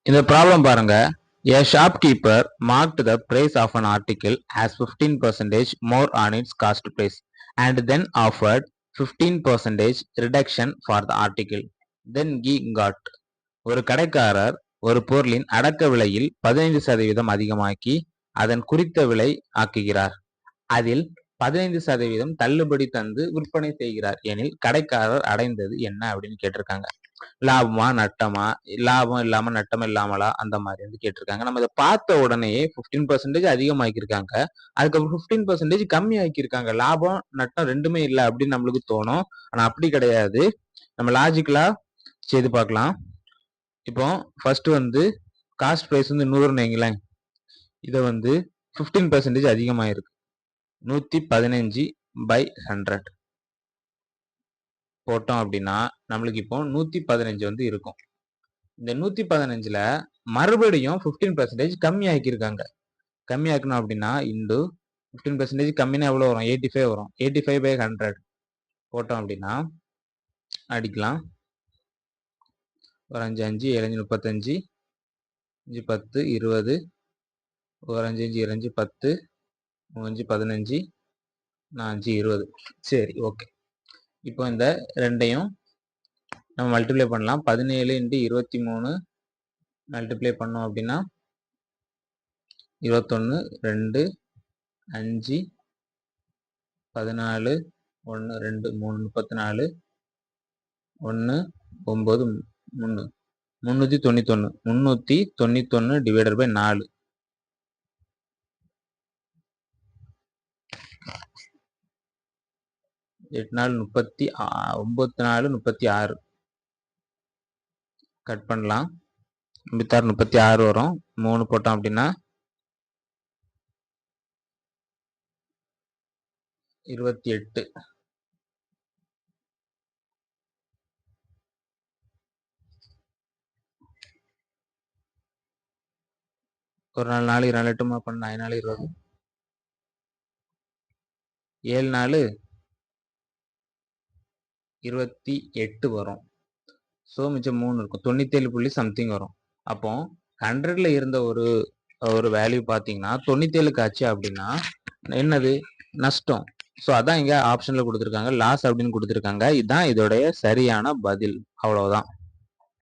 இந்த ப்ராப்ளம் பாருங்க. A shopkeeper marked the price of an article as 15% more on its cost price and then offered 15% reduction for the article. Then he got. ஒரு கடைக்காரர் ஒரு பொருளின் அடக்க விலையில் 15% அதிகமாக்கி அதன் குறித்த விலை ஆக்குகிறார். அதில் 15% தள்ளுபடி தந்து விற்பனை செய்கிறார் எனில் கடைக்காரர் அடைந்தது என்ன அப்படின்னு கேட்டிருக்காங்க. லாபமா நட்டமா, லாபம் இல்லாம நட்டம் இல்லாமலா, அந்த மாதிரி வந்து கேட்டிருக்காங்க. நம்ம இதை பார்த்த உடனே 15% அதிகமாக்கியிருக்காங்க, அதுக்கப்புறம் 15% கம்மி ஆக்கியிருக்காங்க. லாபம் நட்டம் ரெண்டுமே இல்லை அப்படின்னு நம்மளுக்கு தோணும். ஆனா அப்படி கிடையாது. நம்ம லாஜிக்கலா செய்து பார்க்கலாம். இப்போ ஃபர்ஸ்ட் வந்து காஸ்ட் பிரைஸ் வந்து 100ன்னு வைங்களேன். இதை வந்து 15% அதிகமாயிருக்கு. 115/100 போட்டோம் அப்படின்னா நம்மளுக்கு இப்போ 115 வந்து இருக்கும். இந்த 115ல மறுபடியும் 15% கம்மி ஆக்கியிருக்காங்க. கம்மி ஆக்கணும் அப்படின்னா இன்டு 15% கம்மினா எவ்வளோ வரும்? 85 வரும். 85/100 போட்டோம் அப்படின்னா அடிக்கலாம். ஒரு 5 5 7 35 5 10 20 ஒரு 5 5 2 10 5 15 5 20. சரி, ஓகே. இப்போ இந்த ரெண்டையும் நம்ம மல்டிப்ளை பண்ணலாம். 17 × 23 மல்டிப்ளை பண்ணோம் அப்படின்னா 21 2 5 14 1 2 3 34 1 9 3 391 391 டிவைடட் பை 4 8 4 36 36 கட் பண்ணலாம். 56 36 வரும். 3 போட்டோம் அப்படின்னா 28. ஒரு 4 4 8 பண்ண 4 20 7 4 28 வரும். ஸோ மிச்சம் 3 இருக்கும். 97 புள்ளி சம்திங் வரும். அப்போ 100ல இருந்த ஒரு வேல்யூ பார்த்தீங்கன்னா 97க்கு ஆச்சு அப்படின்னா என்னது? நஷ்டம். ஸோ அதான் இங்க ஆப்ஷன்ல கொடுத்துருக்காங்க, லாஸ் அப்படின்னு கொடுத்துருக்காங்க. இதுதான் இதோடைய சரியான பதில். அவ்வளவுதான்.